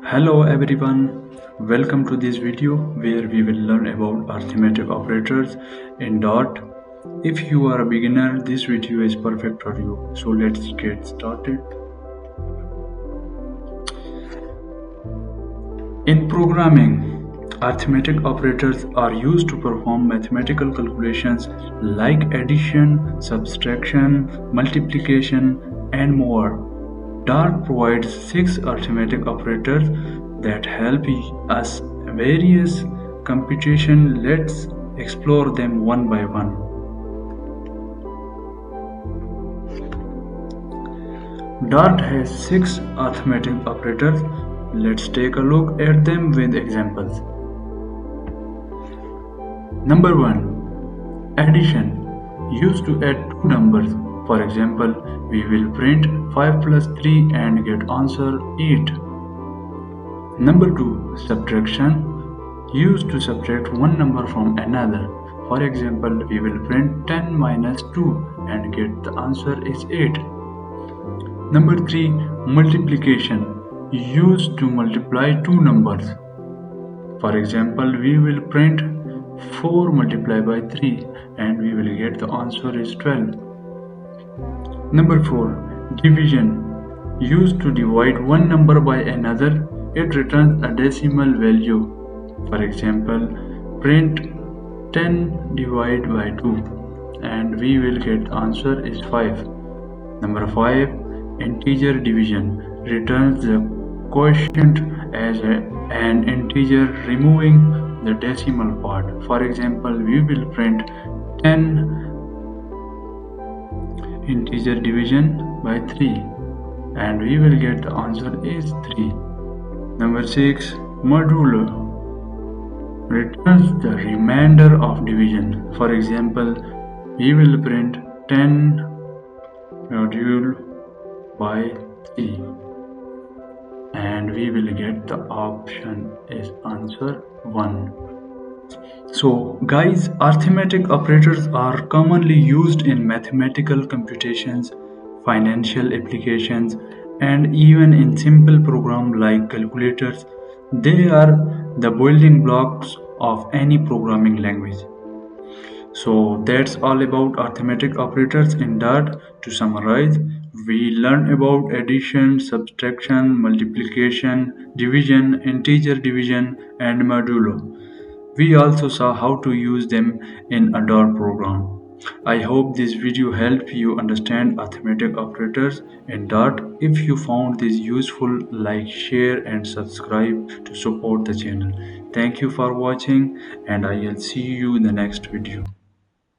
Hello everyone, welcome to this video where we will learn about arithmetic operators in Dart. If you are a beginner, this video is perfect for you. So let's get started. In programming, arithmetic operators are used to perform mathematical calculations like addition, subtraction, multiplication, and more. Dart provides 6 arithmetic operators that help us various computation. Let's explore them one by one. Dart has 6 arithmetic operators. Let's take a look at them with examples. Number 1. Addition. Used to add two numbers. For example, we will print 5 plus 3 and get answer 8. Number 2. Subtraction. Used to subtract one number from another. For example, we will print 10 minus 2 and get the answer is 8. Number 3. Multiplication. Used to multiply two numbers. For example, we will print 4 multiplied by 3 and we will get the answer is 12. Number 4. Division. Used to divide one number by another. It returns a decimal value. For example, print 10 divided by 2 and we will get answer is 5. Number 5. Integer division. Returns the quotient as an integer, removing the decimal part. For example, we will print 10 integer division by 3 and we will get the answer is 3. Number 6. Modulo. Returns the remainder of division. For example, we will print 10 module by 3 and we will get the option is answer 1. So guys, arithmetic operators are commonly used in mathematical computations, financial applications, and even in simple programs like calculators. They are the building blocks of any programming language. So that's all about arithmetic operators in Dart. To summarize, we learned about addition, subtraction, multiplication, division, integer division, and modulo. We also saw how to use them in a Dart program. I hope this video helped you understand arithmetic operators in Dart. If you found this useful, like, share and subscribe to support the channel. Thank you for watching and I will see you in the next video.